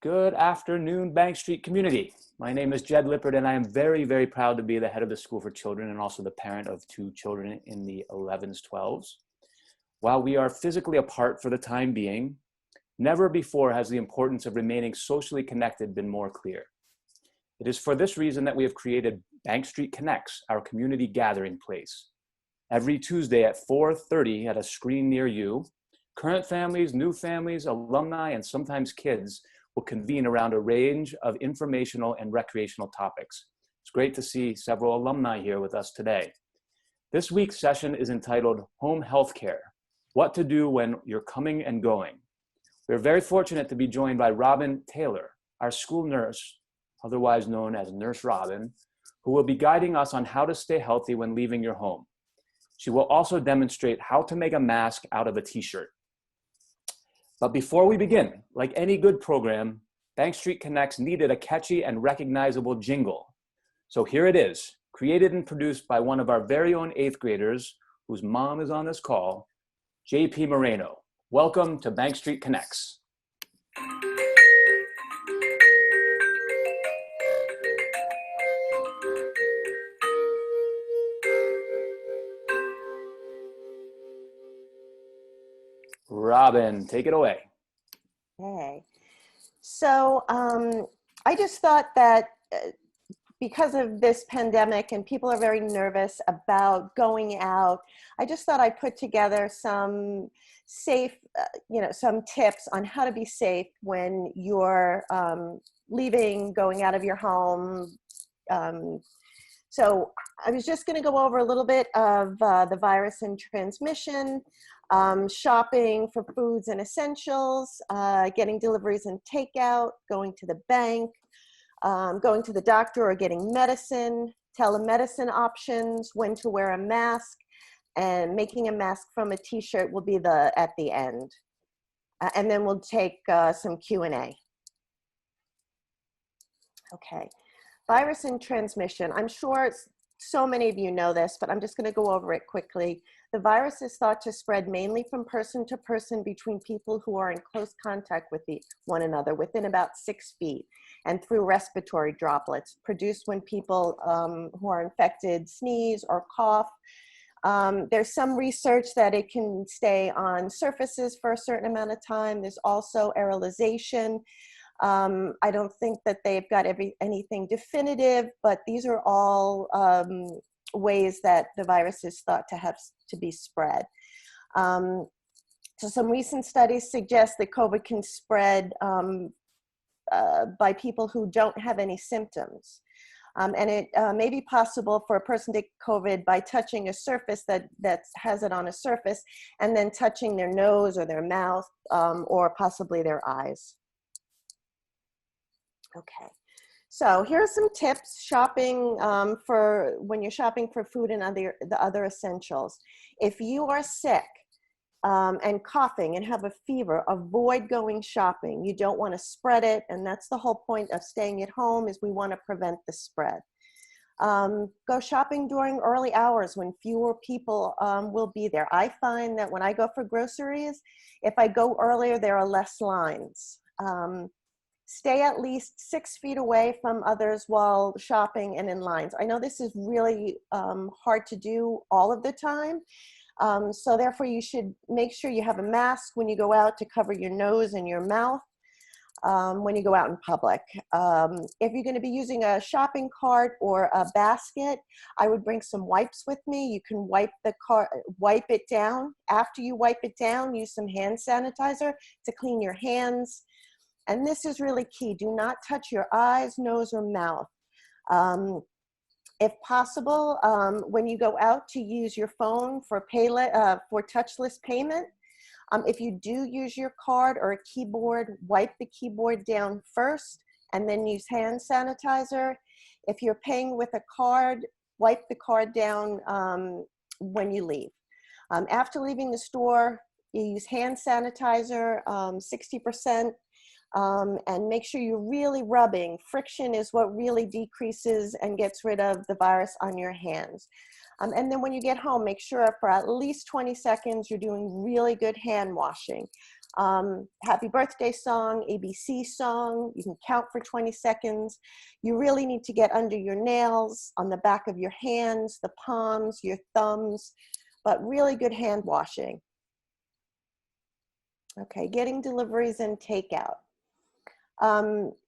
Good afternoon, Bank Street community. My name is Jed Lippert, and I am very, very proud to be the head of the School for Children and also the parent of two children in the 11s, 12s. While we are physically apart for the time being, never before has the importance of remaining socially connected been more clear. It is for this reason that we have created Bank Street Connects, our community gathering place. Every Tuesday at 4:30 at a screen near you, current families, new families, alumni, and sometimes kids will convene around a range of informational and recreational topics. It's great to see several alumni here with us today. This week's session is entitled Home Healthcare: What to Do When You're Coming and Going. We're very fortunate to be joined by Robin Taylor, our school nurse, otherwise known as Nurse Robin, who will be guiding us on how to stay healthy when leaving your home. She will also demonstrate how to make a mask out of a t-shirt. But before we begin, like any good program, Bank Street Connects needed a catchy and recognizable jingle. So here it is, created and produced by one of our very own 8th graders, whose mom is on this call, JP Moreno. Welcome to Bank Street Connects. Robin, take it away. Okay. So I just thought that because of this pandemic and people are very nervous about going out, I just thought I'd put together some safe, some tips on how to be safe when you're leaving, going out of your home. So I was just going to go over a little bit of the virus and transmission, shopping for foods and essentials, getting deliveries and takeout, going to the bank, going to the doctor or getting medicine, telemedicine options, when to wear a mask, and making a mask from a t-shirt will be at the end. And then we'll take some Q&A. Okay. Virus and transmission. I'm sure so many of you know this, but I'm just going to go over it quickly. The virus is thought to spread mainly from person to person between people who are in close contact with one another within about 6 feet, and through respiratory droplets produced when people who are infected sneeze or cough. There's some research that it can stay on surfaces for a certain amount of time. There's also aerolization. I don't think that they've got anything definitive, but these are all ways that the virus is thought to be spread. So some recent studies suggest that COVID can spread by people who don't have any symptoms. And it may be possible for a person to get COVID by touching a surface that has it on a surface and then touching their nose or their mouth or possibly their eyes. Okay, so here are some tips shopping for when you're shopping for food and the other essentials. If you are sick and coughing and have a fever, avoid going shopping. You don't want to spread it, and that's the whole point of staying at home, is we want to prevent the spread. Go shopping during early hours when fewer people will be there. I find that when I go for groceries, if I go earlier, there are less lines. Stay at least 6 feet away from others while shopping and in lines. I know this is really hard to do all of the time. So therefore you should make sure you have a mask when you go out to cover your nose and your mouth when you go out in public. If you're going to be using a shopping cart or a basket, I would bring some wipes with me. You can wipe it down. After you wipe it down, use some hand sanitizer to clean your hands. And this is really key. Do not touch your eyes, nose, or mouth. If possible, when you go out, to use your phone for touchless payment. If you do use your card or a keyboard, wipe the keyboard down first and then use hand sanitizer. If you're paying with a card, wipe the card down when you leave. After leaving the store, you use hand sanitizer, 60%. And make sure you're really rubbing. Friction is what really decreases and gets rid of the virus on your hands. And then when you get home, make sure for at least 20 seconds you're doing really good hand washing. Happy birthday song, ABC song. You can count for 20 seconds. You really need to get under your nails, on the back of your hands, the palms, your thumbs, but really good hand washing. Okay, getting deliveries and takeout.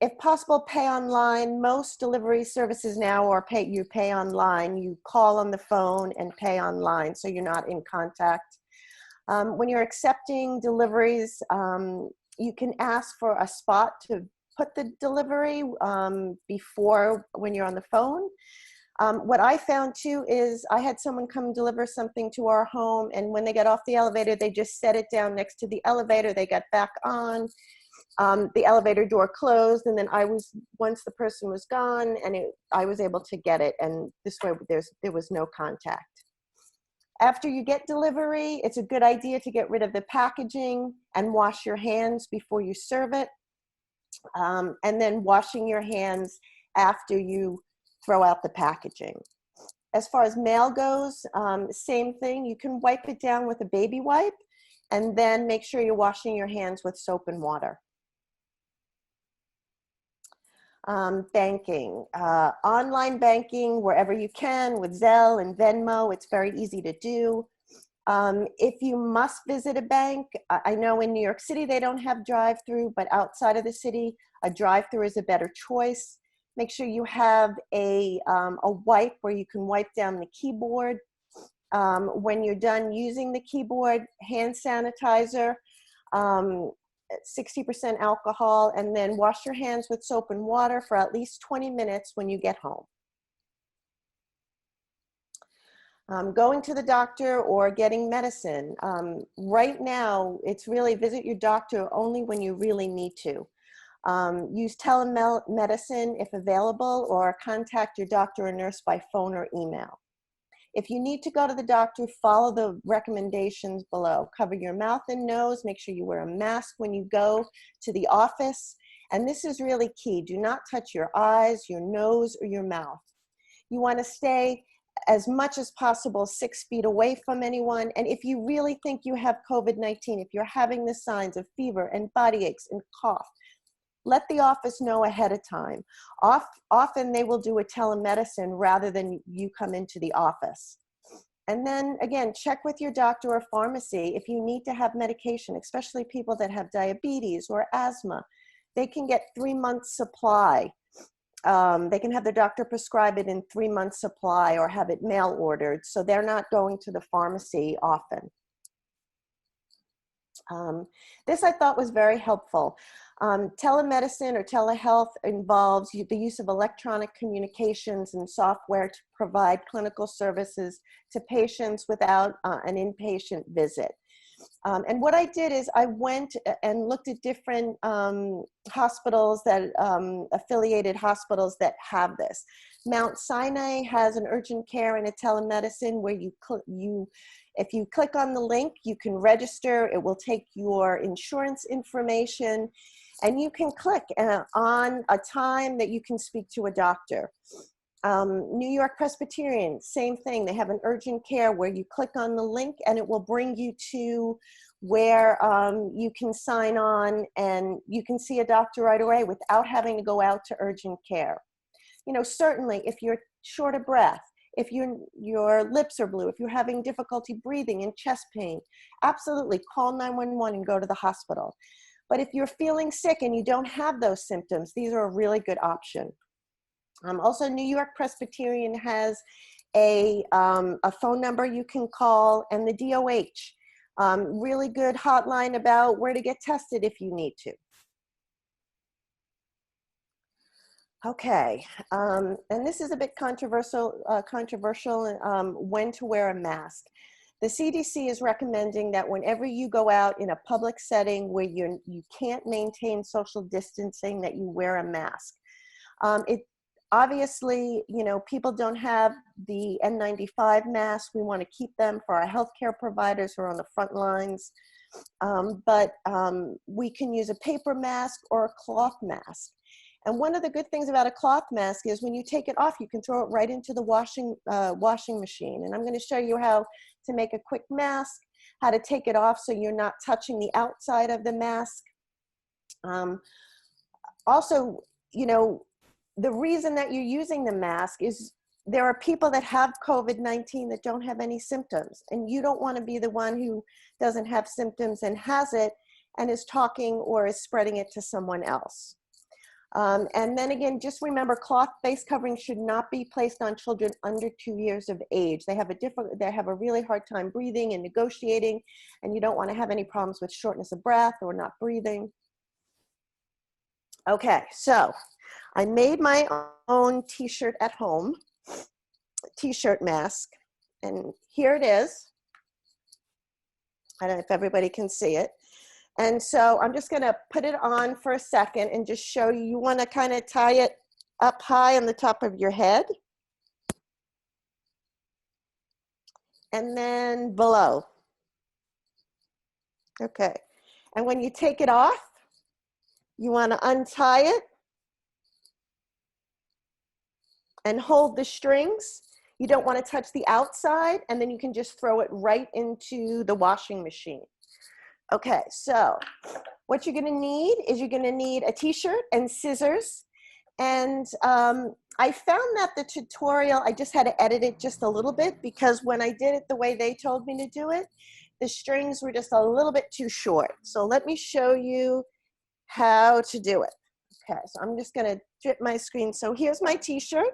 If possible, pay online. Most delivery services now are you pay online. You call on the phone and pay online, so you're not in contact. When you're accepting deliveries, you can ask for a spot to put the delivery before when you're on the phone. What I found too is I had someone come deliver something to our home, and when they got off the elevator, they just set it down next to the elevator. They got back on. The elevator door closed, and then once the person was gone, and I was able to get it, and this way there was no contact. After you get delivery, it's a good idea to get rid of the packaging and wash your hands before you serve it, and then washing your hands after you throw out the packaging. As far as mail goes, same thing. You can wipe it down with a baby wipe, and then make sure you're washing your hands with soap and water. Banking, online banking wherever you can with Zelle and Venmo. It's very easy to do. If you must visit a bank, I know in New York City they don't have drive-through, but outside of the city, a drive-through is a better choice. Make sure you have a wipe where you can wipe down the keyboard. When you're done using the keyboard, hand sanitizer, 60% alcohol, and then wash your hands with soap and water for at least 20 minutes when you get home. Going to the doctor or getting medicine. Right now, it's really visit your doctor only when you really need to. Use telemedicine if available, or contact your doctor or nurse by phone or email. If you need to go to the doctor, follow the recommendations below. Cover your mouth and nose. Make sure you wear a mask when you go to the office. And this is really key. Do not touch your eyes, your nose, or your mouth. You want to stay as much as possible 6 feet away from anyone. And if you really think you have COVID-19, if you're having the signs of fever and body aches and cough, let the office know ahead of time. Often they will do a telemedicine rather than you come into the office. And then again, check with your doctor or pharmacy if you need to have medication, especially people that have diabetes or asthma. They can get 3 months supply. They can have their doctor prescribe it in 3 months supply or have it mail ordered, so they're not going to the pharmacy often. This I thought was very helpful. Telemedicine or telehealth involves the use of electronic communications and software to provide clinical services to patients without an inpatient visit. And what I did is I went and looked at different hospitals that, affiliated hospitals that have this. Mount Sinai has an urgent care and a telemedicine where if you click on the link, you can register. It will take your insurance information, and you can click on a time that you can speak to a doctor. New York Presbyterian, same thing. They have an urgent care where you click on the link and it will bring you to where you can sign on and you can see a doctor right away without having to go out to urgent care. You know, certainly if you're short of breath, if your lips are blue, if you're having difficulty breathing and chest pain, absolutely call 911 and go to the hospital. But if you're feeling sick and you don't have those symptoms, these are a really good option. Also, New York Presbyterian has a phone number you can call, and the DOH, really good hotline about where to get tested if you need to. Okay, and this is a bit controversial, when to wear a mask. The CDC is recommending that whenever you go out in a public setting where you can't maintain social distancing, that you wear a mask. Obviously, you know, people don't have the N95 masks. We want to keep them for our healthcare providers who are on the front lines. But we can use a paper mask or a cloth mask. And one of the good things about a cloth mask is when you take it off, you can throw it right into the washing machine. And I'm going to show you how to make a quick mask, how to take it off so you're not touching the outside of the mask. Also, you know, the reason that you're using the mask is there are people that have COVID-19 that don't have any symptoms, and you don't want to be the one who doesn't have symptoms and has it and is talking or is spreading it to someone else. And then again, just remember, cloth face coverings should not be placed on children under 2 years of age. They have a really hard time breathing and negotiating, and you don't want to have any problems with shortness of breath or not breathing. Okay, so I made my own t-shirt at home, t-shirt mask, and here it is. I don't know if everybody can see it. And so I'm just gonna put it on for a second and just show you. You wanna kind of tie it up high on the top of your head. And then below. Okay, and when you take it off, you wanna untie it and hold the strings. You don't wanna touch the outside, and then you can just throw it right into the washing machine. Okay, so what you're gonna need is you're gonna need a t-shirt and scissors. And I found that the tutorial, I just had to edit it just a little bit because when I did it the way they told me to do it, the strings were just a little bit too short. So let me show you how to do it. Okay, so I'm just gonna drip my screen. So here's my t-shirt.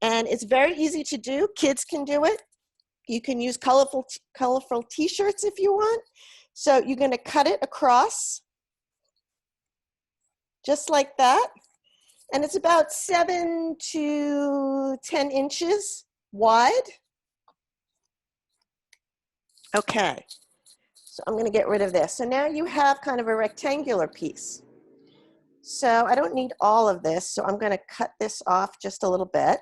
And it's very easy to do. Kids can do it. You can use colorful t-shirts if you want. So you're gonna cut it across, just like that. And it's about 7 to 10 inches wide. Okay, so I'm gonna get rid of this. So now you have kind of a rectangular piece. So I don't need all of this, so I'm gonna cut this off just a little bit.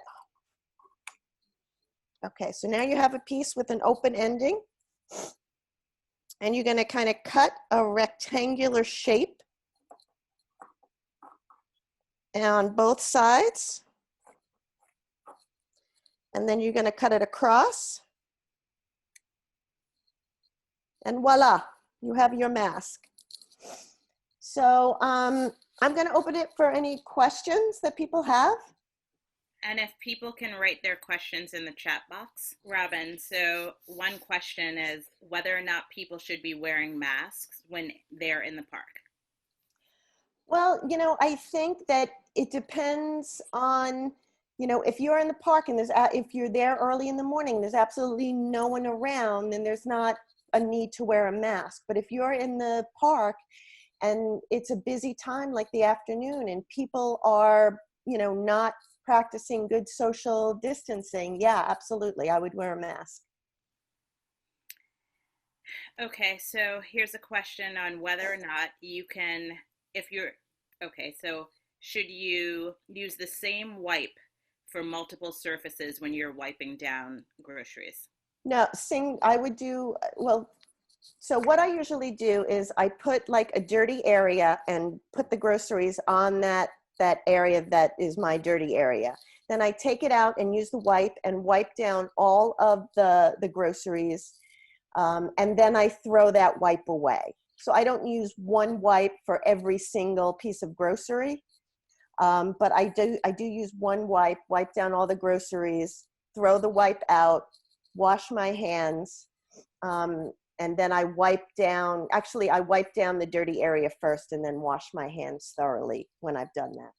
Okay, so now you have a piece with an open ending, and you're gonna kind of cut a rectangular shape on both sides, and then you're gonna cut it across, and voila, you have your mask. So I'm gonna open it for any questions that people have. And if people can write their questions in the chat box. Robin, so one question is whether or not people should be wearing masks when they're in the park. Well, you know, I think that it depends on, you know, if you're in the park and if you're there early in the morning, there's absolutely no one around, then there's not a need to wear a mask. But if you're in the park and it's a busy time like the afternoon and people are, you know, not practicing good social distancing, yeah, absolutely, I would wear a mask. Okay, so here's a question on whether or not you can, so should you use the same wipe for multiple surfaces when you're wiping down groceries? No, I would do, well, so what I usually do is I put like a dirty area and put the groceries on that area that is my dirty area. Then I take it out and use the wipe and wipe down all of the groceries. And then I throw that wipe away. So I don't use one wipe for every single piece of grocery. But I do use one wipe down all the groceries, throw the wipe out, wash my hands, and then I wipe down the dirty area first and then wash my hands thoroughly when I've done that.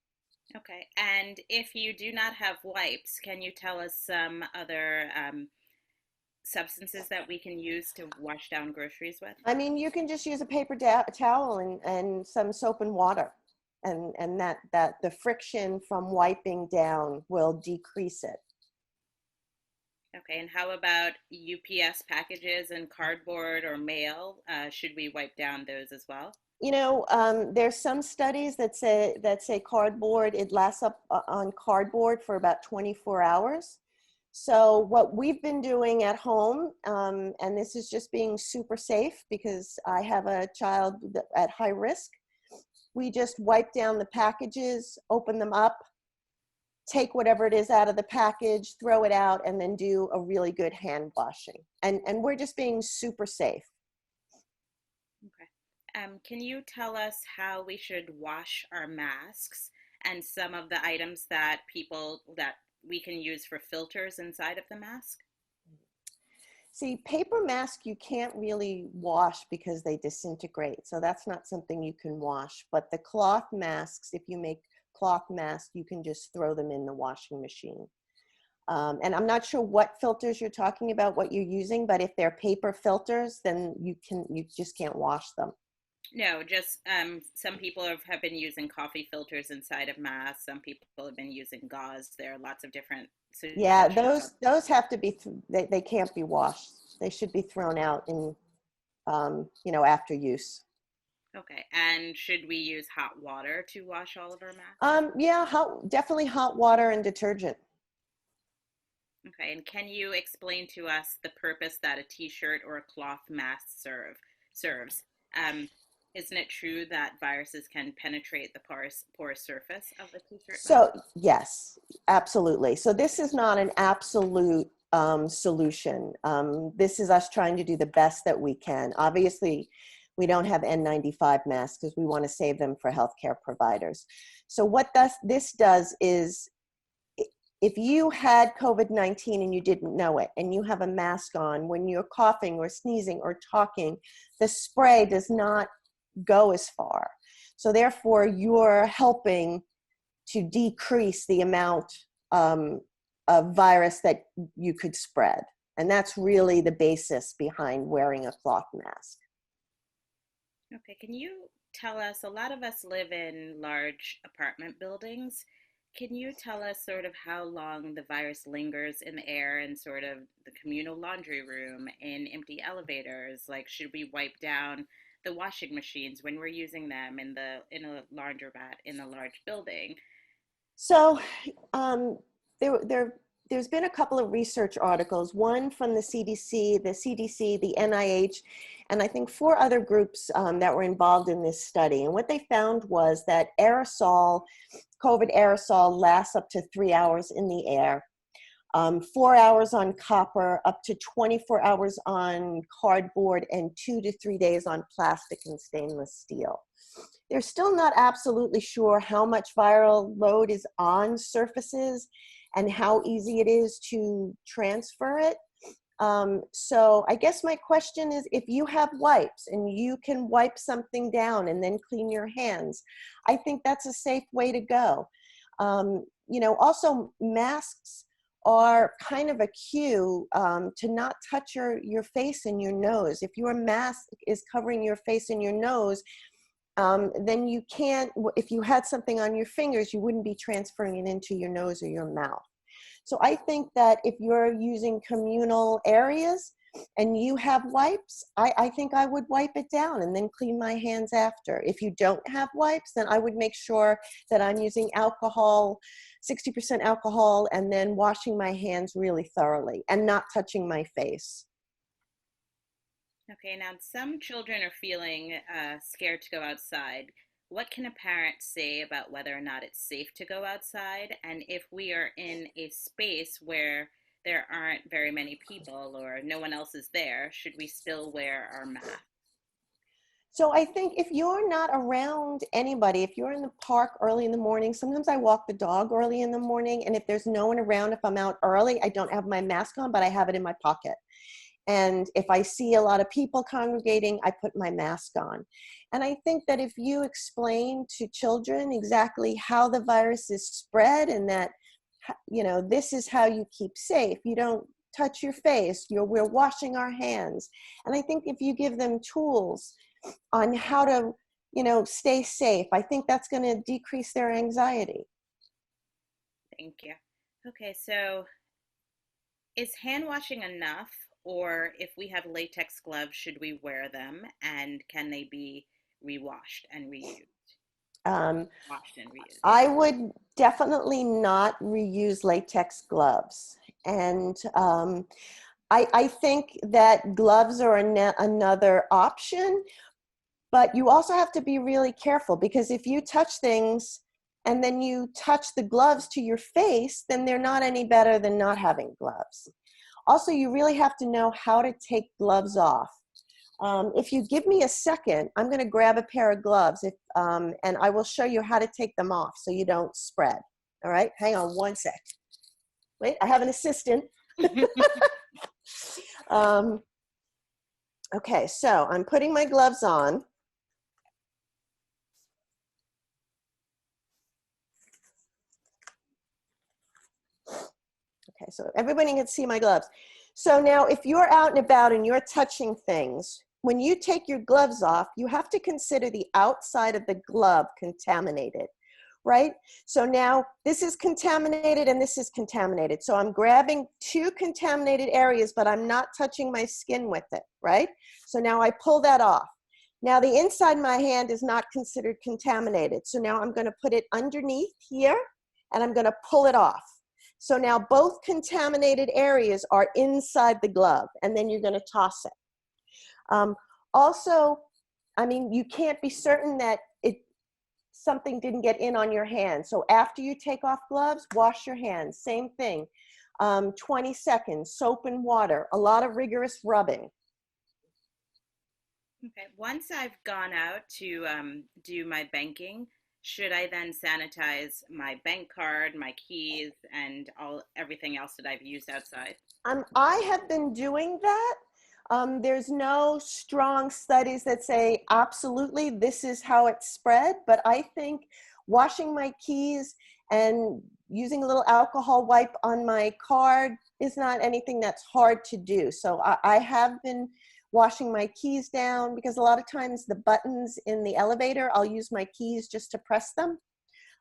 Okay, and if you do not have wipes, can you tell us some other substances that we can use to wash down groceries with? I mean, you can just use a paper towel and some soap and water, and that the friction from wiping down will decrease it. Okay, and how about UPS packages and cardboard or mail? Should we wipe down those as well? You know, there's some studies that say cardboard, it lasts up on cardboard for about 24 hours. So what we've been doing at home, and this is just being super safe because I have a child at high risk, we just wipe down the packages, open them up, take whatever it is out of the package, throw it out, and then do a really good hand washing. And we're just being super safe. Okay. Can you tell us how we should wash our masks and some of the items that we can use for filters inside of the mask? See, paper mask you can't really wash because they disintegrate. So that's not something you can wash. But the cloth masks, if you make cloth masks, you can just throw them in the washing machine. And I'm not sure what filters you're talking about, what you're using, but if they're paper filters, then you just can't wash them. No, just some people have been using coffee filters inside of masks. Some people have been using gauze. There are lots of different Yeah, suggestions. those have to be, they can't be washed. They should be thrown out in, after use. Okay, and should we use hot water to wash all of our masks? Yeah, definitely hot water and detergent. Okay, and can you explain to us the purpose that a t-shirt or a cloth mask serves? Isn't it true that viruses can penetrate the porous surface of the t-shirt mask? So yes, absolutely. So this is not an absolute solution. This is us trying to do the best that we can. Obviously, we don't have N95 masks because we want to save them for healthcare providers. So what this does is, if you had COVID-19 and you didn't know it, and you have a mask on, when you're coughing or sneezing or talking, the spray does not go as far. So therefore, you're helping to decrease the amount of virus that you could spread. And that's really the basis behind wearing a cloth mask. Okay, can you tell us, a lot of us live in large apartment buildings. Can you tell us sort of how long the virus lingers in the air in sort of the communal laundry room, in empty elevators? Like, should we wipe down the washing machines when we're using them in a laundromat in a large building? So there's been a couple of research articles, one from the CDC, the NIH, and I think 4 other groups that were involved in this study. And what they found was that COVID aerosol lasts up to 3 hours in the air, 4 hours on copper, up to 24 hours on cardboard, and 2 to 3 days on plastic and stainless steel. They're still not absolutely sure how much viral load is on surfaces and how easy it is to transfer it. So I guess my question is, if you have wipes and you can wipe something down and then clean your hands, I think that's a safe way to go. Also masks are kind of a cue to not touch your face and your nose. If your mask is covering your face and your nose, then you can't, if you had something on your fingers, you wouldn't be transferring it into your nose or your mouth. So I think that if you're using communal areas and you have wipes, I think I would wipe it down and then clean my hands after. If you don't have wipes, then I would make sure that I'm using alcohol, 60% alcohol, and then washing my hands really thoroughly and not touching my face. Okay, now some children are feeling scared to go outside. What can a parent say about whether or not it's safe to go outside? And if we are in a space where there aren't very many people or no one else is there, should we still wear our mask? So I think if you're not around anybody, if you're in the park early in the morning, sometimes I walk the dog early in the morning, and if there's no one around, if I'm out early, I don't have my mask on, but I have it in my pocket. And if I see a lot of people congregating, I put my mask on. And I think that if you explain to children exactly how the virus is spread and that, this is how you keep safe. You don't touch your face. We're washing our hands. And I think if you give them tools on how to, stay safe, I think that's going to decrease their anxiety. Thank you. Okay, so is hand washing enough? Or if we have latex gloves, should we wear them? And can they be washed and reused? Washed and reused. I would definitely not reuse latex gloves. And I think that gloves are another option, but you also have to be really careful, because if you touch things and then you touch the gloves to your face, then they're not any better than not having gloves. Also, you really have to know how to take gloves off. If you give me a second, I'm going to grab a pair of gloves and I will show you how to take them off so you don't spread. All right, hang on one sec. Wait, I have an assistant. Okay, so I'm putting my gloves on. Okay, so everybody can see my gloves. So now if you're out and about and you're touching things, when you take your gloves off, you have to consider the outside of the glove contaminated, right? So now this is contaminated and this is contaminated. So I'm grabbing two contaminated areas, but I'm not touching my skin with it, right? So now I pull that off. Now the inside of my hand is not considered contaminated. So now I'm gonna put it underneath here and I'm gonna pull it off. So now both contaminated areas are inside the glove, and then you're going to toss it. Also, I mean, you can't be certain that something didn't get in on your hand. So after you take off gloves, wash your hands. Same thing. 20 seconds, soap and water, a lot of rigorous rubbing. Okay. Once I've gone out to do my banking, should I then sanitize my bank card, my keys, and everything else that I've used outside? I have been doing that. There's no strong studies that say absolutely this is how it's spread, but I think washing my keys and using a little alcohol wipe on my card is not anything that's hard to do. So I have been washing my keys down, because a lot of times the buttons in the elevator, I'll use my keys just to press them,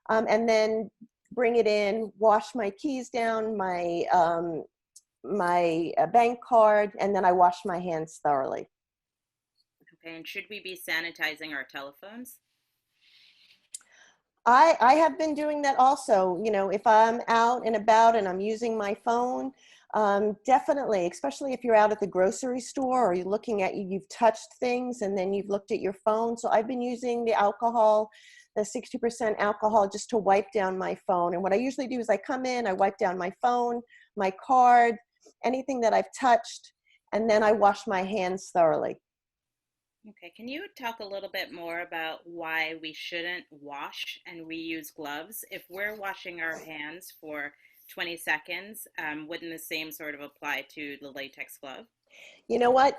and then bring it in, wash my keys down, my bank card, and then I wash my hands thoroughly. Okay, and should we be sanitizing our telephones? I have been doing that also. You know, if I'm out and about and I'm using my phone, definitely, especially if you're out at the grocery store or you're looking at, you've touched things and then you've looked at your phone. So I've been using the alcohol, the 60% alcohol, just to wipe down my phone. And what I usually do is I come in, I wipe down my phone, my card, anything that I've touched, and then I wash my hands thoroughly. Okay, can you talk a little bit more about why we shouldn't wash and reuse gloves? If we're washing our hands for 20 seconds, wouldn't the same sort of apply to the latex glove? You know what?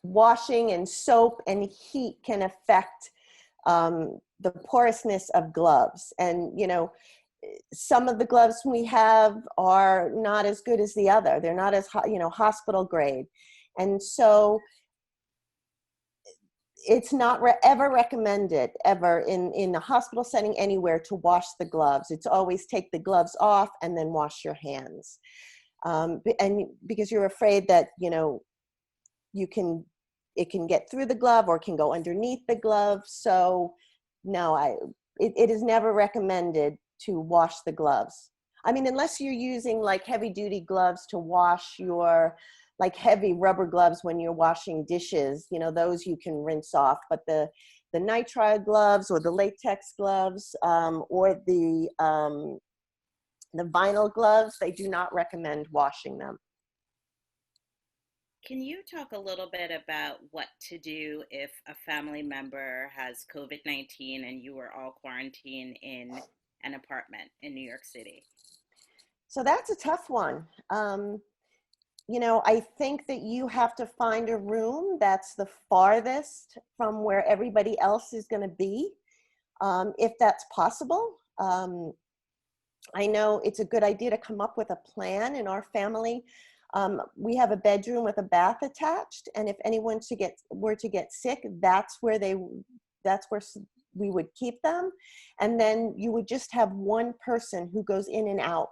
Washing and soap and heat can affect the porousness of gloves. And, you know, some of the gloves we have are not as good as the other. They're not as, hospital grade. And so it's not ever recommended, ever in a hospital setting anywhere, to wash the gloves. It's always take the gloves off and then wash your hands. And because you're afraid that, it can get through the glove or can go underneath the glove. So no, it is never recommended to wash the gloves. I mean, unless you're using like heavy duty gloves to wash your, like heavy rubber gloves when you're washing dishes, those you can rinse off. But the nitrile gloves or the latex gloves, or the vinyl gloves, they do not recommend washing them. Can you talk a little bit about what to do if a family member has COVID-19 and you are all quarantined in an apartment in New York City? So that's a tough one. I think that you have to find a room that's the farthest from where everybody else is going to be, if that's possible. I know it's a good idea to come up with a plan. In our family, we have a bedroom with a bath attached, and if anyone were to get sick, that's where we would keep them. And then you would just have one person who goes in and out,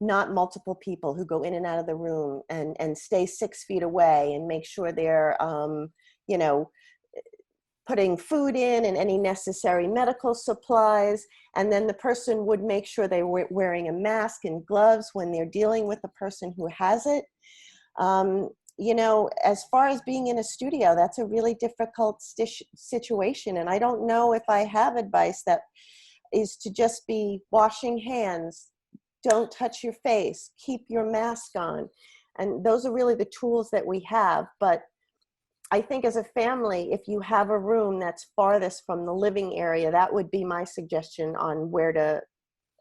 not multiple people who go in and out of the room, and stay 6 feet away and make sure they're, putting food in and any necessary medical supplies. And then the person would make sure they were wearing a mask and gloves when they're dealing with the person who has it. you know, as far as being in a studio, that's a really difficult situation. And I don't know if I have advice that is to just be washing hands, don't touch your face, keep your mask on. And those are really the tools that we have. But I think as a family, if you have a room that's farthest from the living area, that would be my suggestion on where to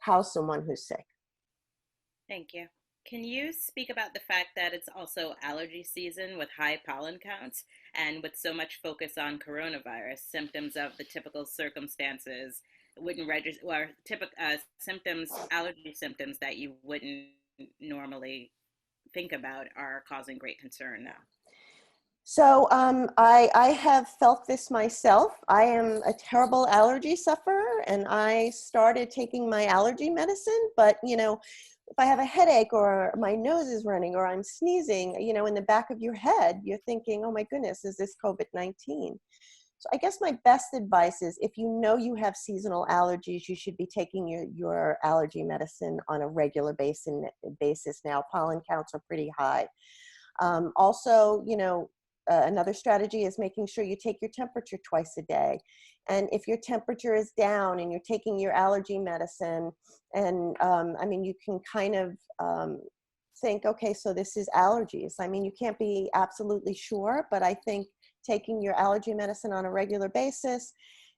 house someone who's sick. Thank you. Can you speak about the fact that it's also allergy season with high pollen counts and with so much focus on coronavirus, symptoms of the typical circumstances wouldn't register, or typical symptoms, allergy symptoms that you wouldn't normally think about are causing great concern now? So I have felt this myself. I am a terrible allergy sufferer, and I started taking my allergy medicine. But, you know, if I have a headache or my nose is running or I'm sneezing, you know, in the back of your head, you're thinking, oh my goodness, is this COVID-19? So I guess my best advice is if you know you have seasonal allergies, you should be taking your allergy medicine on a regular basis now. Pollen counts are pretty high. Also, you know, another strategy is making sure you take your temperature twice a day. And if your temperature is down and you're taking your allergy medicine, and I mean, you can kind of think, okay, so this is allergies. I mean, you can't be absolutely sure, but I think taking your allergy medicine on a regular basis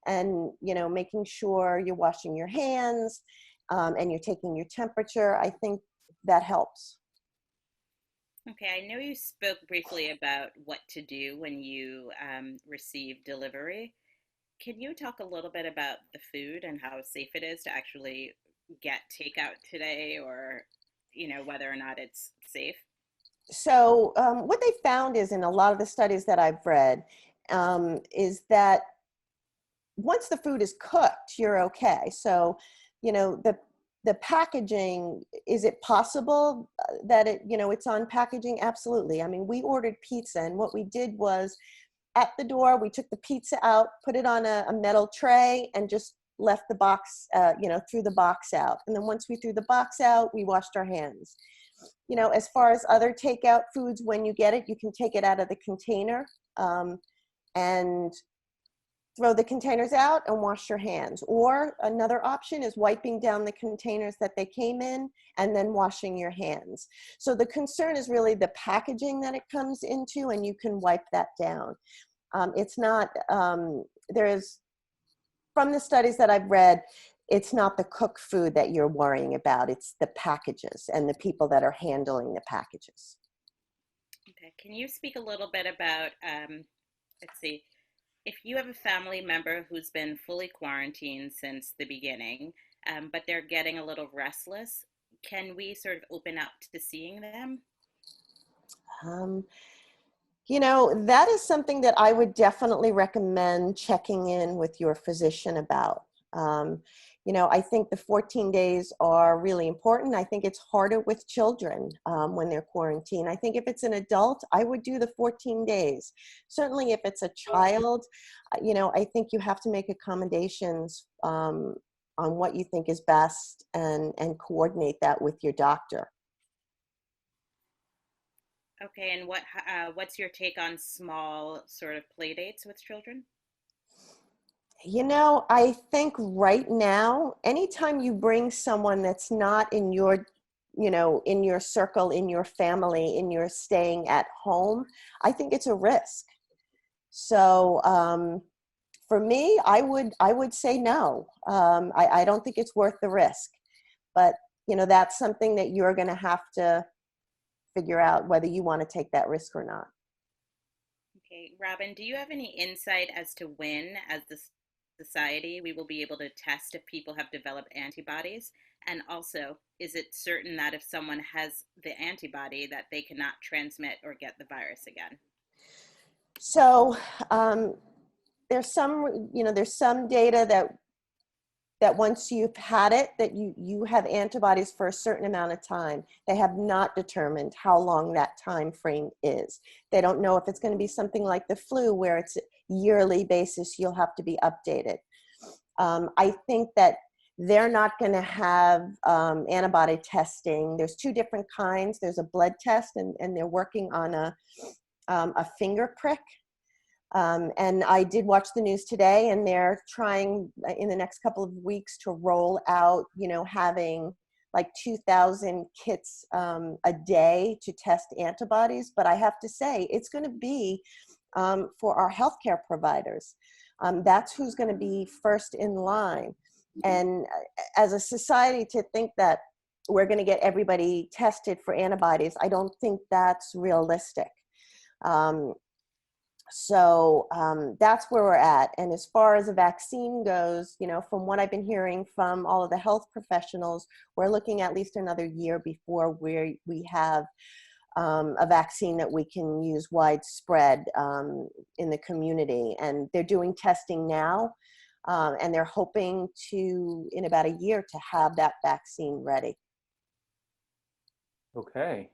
and, you know, making sure you're washing your hands and you're taking your temperature, I think that helps. Okay, I know you spoke briefly about what to do when you receive delivery. Can you talk a little bit about the food and how safe it is to actually get takeout today, or, you know, whether or not it's safe? So what they found is in a lot of the studies that I've read is that once the food is cooked, you're okay. So, you know, the packaging, is it possible that it, you know, it's on packaging? Absolutely. I mean, we ordered pizza, and what we did was at the door, we took the pizza out, put it on a metal tray, and just left the box, you know, threw the box out. And then once we threw the box out, we washed our hands. You know, as far as other takeout foods, when you get it, you can take it out of the container and throw the containers out and wash your hands. Or another option is wiping down the containers that they came in and then washing your hands. So the concern is really the packaging that it comes into, and you can wipe that down. It's not, there is, from the studies that I've read, it's not the cooked food that you're worrying about. It's the packages and the people that are handling the packages. Okay, can you speak a little bit about, let's see, if you have a family member who's been fully quarantined since the beginning, but they're getting a little restless, can we sort of open up to seeing them? Um, you know, that is something that I would definitely recommend checking in with your physician about. You know, I think the 14 days are really important. I think it's harder with children when they're quarantined. I think if it's an adult, I would do the 14 days. Certainly if it's a child, you know, I think you have to make accommodations on what you think is best and coordinate that with your doctor. Okay, and what's your take on small sort of play dates with children? You know, I think right now, anytime you bring someone that's not in your, you know, in your circle, in your family, in your staying at home, I think it's a risk. So for me, I would say no. I don't think it's worth the risk. But, you know, that's something that you're going to have to figure out whether you want to take that risk or not. Okay, Robin, do you have any insight as to when, as the society, we will be able to test if people have developed antibodies? And also, is it certain that if someone has the antibody that they cannot transmit or get the virus again? So there's some, you know, there's some data that once you've had it, that you have antibodies for a certain amount of time. They have not determined how long that time frame is. They don't know if it's going to be something like the flu where it's yearly basis, you'll have to be updated. I think that they're not going to have antibody testing. There's two different kinds. There's a blood test, and they're working on a finger prick. And I did watch the news today, and they're trying in the next couple of weeks to roll out, having like 2,000 kits a day to test antibodies. But I have to say, it's going to be for our healthcare providers. That's who's going to be first in line. And as a society, to think that we're going to get everybody tested for antibodies, I don't think that's realistic. So that's where we're at. And as far as a vaccine goes, from what I've been hearing from all of the health professionals, we're looking at least another year before we have a vaccine that we can use widespread in the community. And they're doing testing now, and they're hoping to, in about a year, to have that vaccine ready. Okay.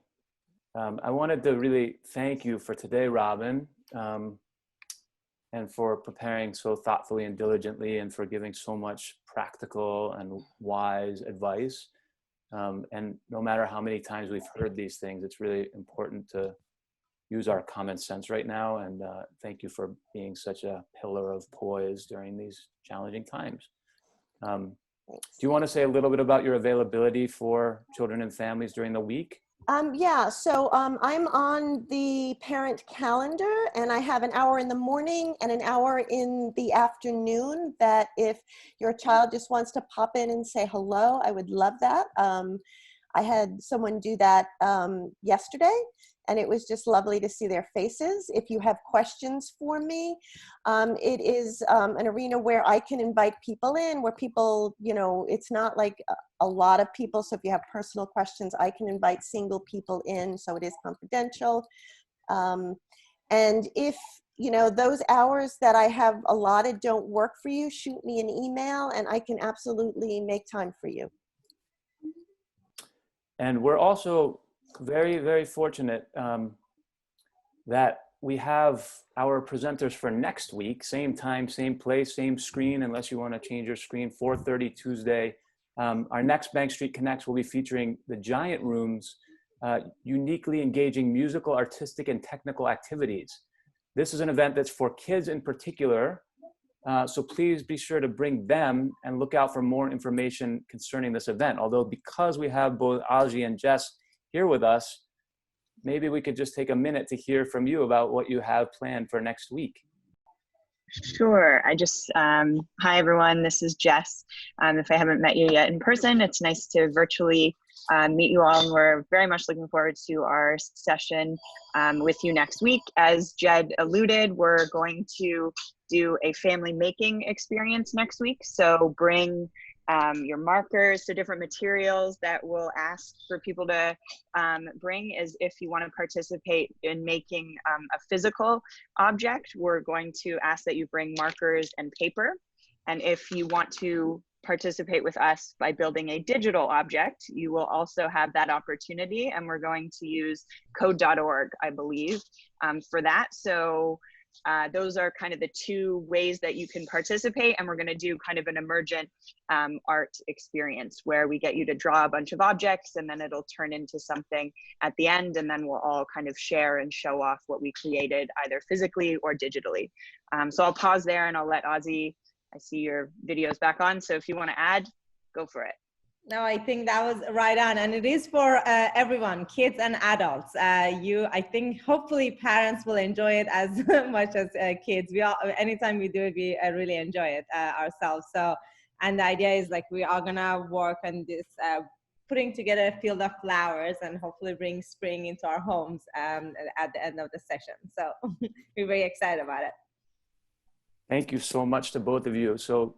I wanted to really thank you for today, Robin. And for preparing so thoughtfully and diligently, and for giving so much practical and wise advice. And no matter how many times we've heard these things, it's really important to use our common sense right now. And thank you for being such a pillar of poise during these challenging times. Do you want to say a little bit about your availability for children and families during the week? Yeah, so I'm on the parent calendar, and I have an hour in the morning and an hour in the afternoon that if your child just wants to pop in and say hello, I would love that. I had someone do that yesterday, and it was just lovely to see their faces. If you have questions for me, it is an arena where I can invite people in, where people, it's not like a lot of people. So if you have personal questions, I can invite single people in, so it is confidential. And if, those hours that I have allotted don't work for you, shoot me an email and I can absolutely make time for you. And we're also very, very fortunate that we have our presenters for next week, same time, same place, same screen, unless you want to change your screen, 4:30 Tuesday. Our next Bank Street Connects will be featuring the Giant Room's uniquely engaging musical, artistic, and technical activities. This is an event that's for kids in particular, so please be sure to bring them and look out for more information concerning this event. Although because we have both Aji and Jess here with us, maybe we could just take a minute to hear from you about what you have planned for next week. Sure. Hi everyone, this is Jess. If I haven't met you yet in person, it's nice to virtually meet you all, and we're very much looking forward to our session with you next week. As Jed alluded, we're going to do a family making experience next week. So bring your markers, so different materials that we'll ask for people to bring is if you want to participate in making a physical object, we're going to ask that you bring markers and paper. And if you want to participate with us by building a digital object, you will also have that opportunity. And we're going to use code.org, I believe, for that. So those are kind of the two ways that you can participate, and we're going to do kind of an emergent art experience where we get you to draw a bunch of objects, and then it'll turn into something at the end, and then we'll all kind of share and show off what we created either physically or digitally. So I'll pause there and I'll let Ozzy, I see your video's back on, so if you want to add, go for it. No, I think that was right on, and it is for everyone, kids and adults. I think hopefully parents will enjoy it as much as kids. We all, anytime we do it, we really enjoy it ourselves. So, and the idea is like we are gonna work on this, putting together a field of flowers, and hopefully bring spring into our homes at the end of the session. So we're very excited about it. Thank you so much to both of you. So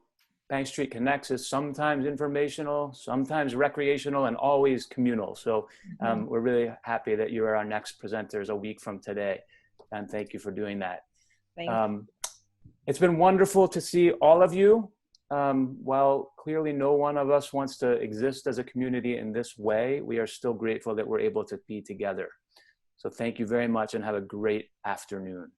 Bank Street Connects is sometimes informational, sometimes recreational, and always communal. So we're really happy that you are our next presenters a week from today. And thank you for doing that. Thank you. It's been wonderful to see all of you. While clearly no one of us wants to exist as a community in this way, we are still grateful that we're able to be together. So thank you very much and have a great afternoon.